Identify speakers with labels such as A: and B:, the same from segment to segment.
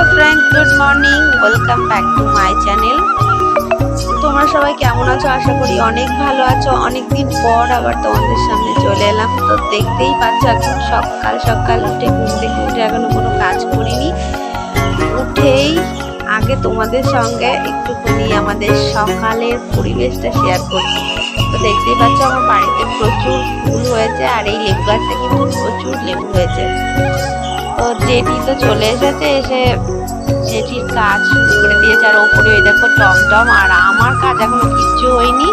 A: Hello friend, good morning, welcome back to my channel. তোমরা সবাই কেমন আছো? আশা করি অনেক ভালো আছো। অনেকদিন পর আবার তোমাদের সামনে চলে এলাম। তো দেখতেই পাচ্ছ এখন সকাল সকাল উঠে ঘুম থেকে উঠে এখনো কোনো কাজ করিনি। উঠেই আগে তোমাদের সঙ্গে একটুখানি আমাদের সকালের পরিবেশটা শেয়ার করছি। তো দেখতেই পাচ্ছ আমার বাড়িতে প্রচুর ফুল হয়েছে, আর এই লেবু গাছে কিন্তু প্রচুর লেবু হয়েছে। তো জেঠি তো চলে এসেছে, এসে জেঠির কাজ শুরু করে দিয়েছে। আর ওপরে ওই দেখো টমটম, আর আমার কাজ এখনো কিচ্ছু হয়নি।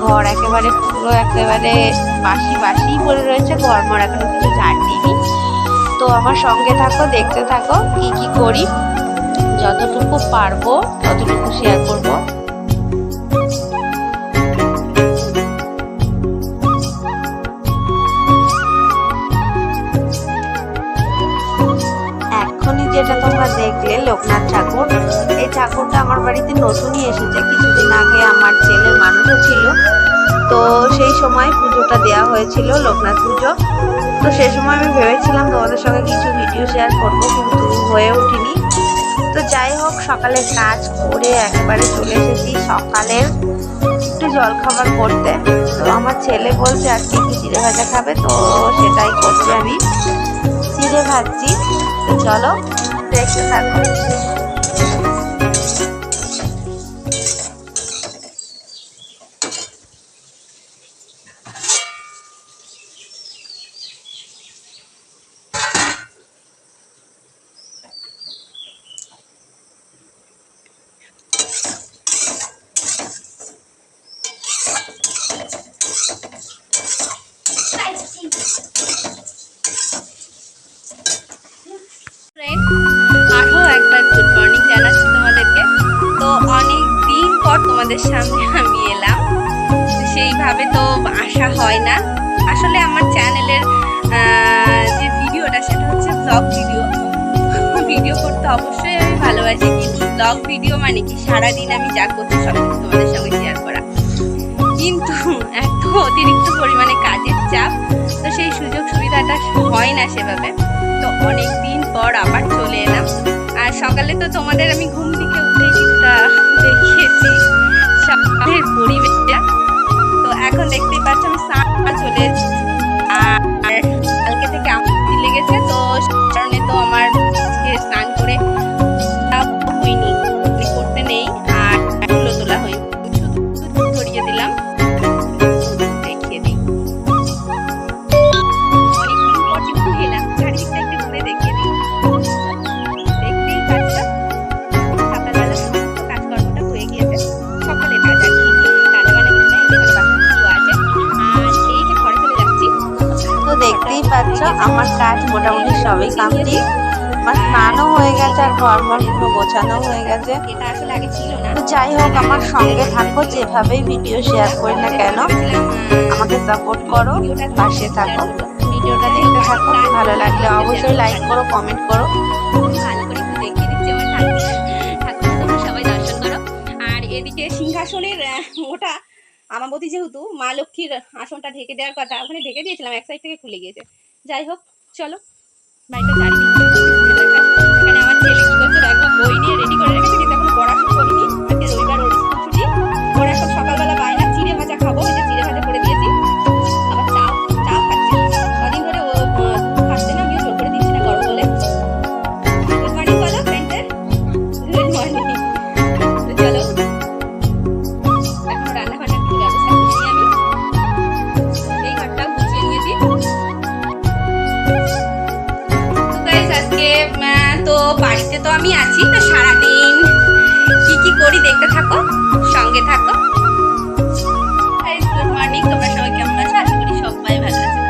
A: ঘর একেবারে পুরো একেবারে বাসি বাসি পড়ে রয়েছে, ঘরমর এখনো কিছু ঝাড় দিইনি। তো আমার সঙ্গে থাকো, দেখতে থাকো কি কি করি। যতটুকু পারবো ততটুকু শেয়ার করবো। যেটা তোমরা দেখলে লোকনাথ ঠাকুর, এই ঠাকুরটা আমার বাড়িতে নতুনই এসেছে। কিছুদিন আগে আমার ছেলের মানুষও ছিল, তো সেই সময় পুজোটা দেওয়া হয়েছিল, লোকনাথ পুজো। তো সেই সময় আমি ভেবেছিলাম তোমাদের সঙ্গে কিছু ভিডিও শেয়ার করবো, কিন্তু হয়ে উঠিনি। তো যাই হোক, সকালের কাজ করে একেবারে চলে এসেছি সকালের একটু জলখাবার করতে। তো আমার ছেলে বলছে আজকে কি চিড়ে ভাজা খাবে, তো সেটাই করছি আমি, চিড়ে ভাজছি। তো চলো দেখতে থাকো। আরও একবার গুড মর্নিং জানাচ্ছি তোমাদেরকে। তো অনেক দিন পর তোমাদের সামনে আমি এলাম, সেইভাবে তো আসা হয় না। আসলে আমার চ্যানেলের যে ভিডিওটা সেটা হচ্ছে ব্লগ ভিডিও। ভিডিও করতে অবশ্যই আমি ভালোবাসি, কিন্তু ব্লগ ভিডিও মানে কি সারাদিন আমি যা করছি সব কিছু তোমাদের সঙ্গে শেয়ার করা। কিন্তু এত অতিরিক্ত পরিমাণে কাজের চাপ, তো সেই সুযোগ সুবিধাটা হয় না সেভাবে। তো অনেক দিন পর আবার চলে এলাম। আর সকালে তো তোমাদের আমি ঘুম থেকে উঠে কিছুটা দেখিয়েছি সকালের পরিবেশটা। তো এখন দেখতেই পাচ্ছ আমি স্নান চলে এসেছি। আর কালকে থেকে আমার লেগেছে, তো সে কারণে তো আমার স্নান করে হয়নি, করতে নেই। আর ফুলও তোলা হয়নি, শুধু ধরিয়ে দিলাম। দেখিয়ে দিই, অনেকদিন পর যেহেতু এলাম, চারিদিকটা একটু ঘুরে দেখিয়ে দিই। দেখতেই পাচ্ছ সকালবেলা সমস্ত কাজকর্মটা হয়ে গিয়েছে। সকালে কাজ আর কি রান্নাবান্না কিছু নেই, এখানে বাসনগুলো আছে। আর এই যে ঘরে চলে যাচ্ছি, তো দেখতেই পাচ্ছ আমার কাজ মোটামুটি সবই কমপ্লিট। আমার স্নানও হয়ে গেছে, আর ঘরমর পুরো গোছানো হয়ে গেছে। এটা আসলে আগে ছিল না। তো যাই হোক, আমার সঙ্গে থাকো, যেভাবেই ভিডিও শেয়ার করি না কেন আমাকে সাপোর্ট করো, পাশে থাকো, ভিডিওটা দেখতে থাকো। ভালো লাগলে অবশ্যই লাইক করো, কমেন্ট করো। ভালো করে একটু দেখিয়ে দিচ্ছি আমার ঠাকুর, তোমরা সবাই দর্শন করো। আর এদিকে সিংহাসনের ওটা আমাবতী, যেহেতু মা লক্ষ্মীর আসনটা ঢেকে দেওয়ার কথা, ওখানে ঢেকে দিয়েছিলাম, এক সাইড থেকে খুলে গিয়েছে। যাই হোক, চলো বাড়িটা চারিদিকে এখানে আমার ছেলে কি করছে দেখো, বই নিয়ে রেডি করে রেখেছে, কিন্তু এখনো পড়া শুরু করিনি। আজকে রবিবার, ওর স্কুল ছুটি। ওর এখন সকালবেলা বায়না চিড়ে ভাজা খাবো, এই যে চিড়ে ভাজা করে দিয়েছি। আবার চা খাচ্ছে, কদিন ধরে ও দুধ খাচ্ছে না, আমিও জোর করে দিচ্ছি না গরম বলে। গুড মর্নিং বলো ফ্রেন্ডদের, গুড মর্নিং। তো চলো এখন রান্না বান্নার কিছু ব্যবস্থা করিনি আমি, এই ঘরটাও গুছিয়ে নিয়েছি। আজকে তো বাড়িতে তো আমি আছি, তো সারাদিন কি কি করি দেখতে থাকো, সঙ্গে থাকো। গুড মর্নিং, তোমরা সবাই কেমন আছো? আশা করি সবাই ভালো আছে।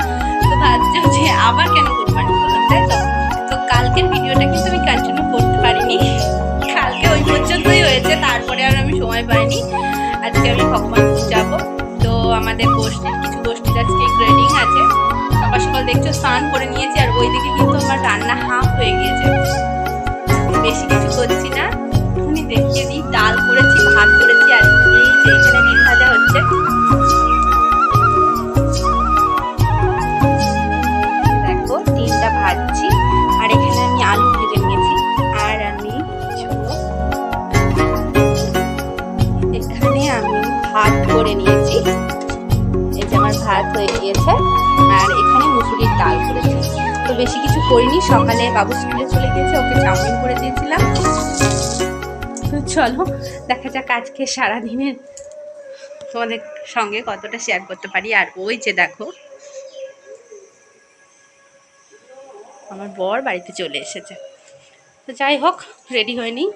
A: তো ভাবছো যে আবার কেন গুড মর্নিং বললাম, তাই তো? তো কালকের ভিডিওটা কিন্তু আমি কন্টিনিউ করতে পারিনি, কালকে ওই পর্যন্তই হয়েছে, তারপরে আর আমি সময় পাইনি। আজকে আমি ভগবানপুর যাবো, তো আমাদের গোষ্ঠীর কিছু গোষ্ঠীর আজকে গ্রেডিং আছে। সকাল সকাল দেখছো স্নান করে নিয়েছি, আর ওইদিকে কিন্তু আমার রান্না হাফ হয়ে গিয়েছে। বেশি কিছু করছি না, আমি দেখিয়ে দিই। ডাল করেছি, ভাত করেছি, আর এই যে এখানে ডিম ভাজা হচ্ছে। দেখো ডিমটা ভাজছি, আর এখানে আমি আলু ভেজে নিয়েছি। আর আমি নিয়েছি। এই যে আমার ভাত হয়ে গিয়েছে, আর এখানে মুসুরির ডাল করেছি। তো বেশি কিছু করিনি, সকালে বাবু স্কুলে চলে গিয়েছে, ওকে চাউমিন করে দিয়েছিলাম। তো চলো দেখা যাক আজকে সারাদিনের তোমাদের সঙ্গে কতটা শেয়ার করতে পারি। আর ওই যে দেখো আমার বর বাড়িতে চলে এসেছে। তো যাই হোক, রেডি হয়ে নিই।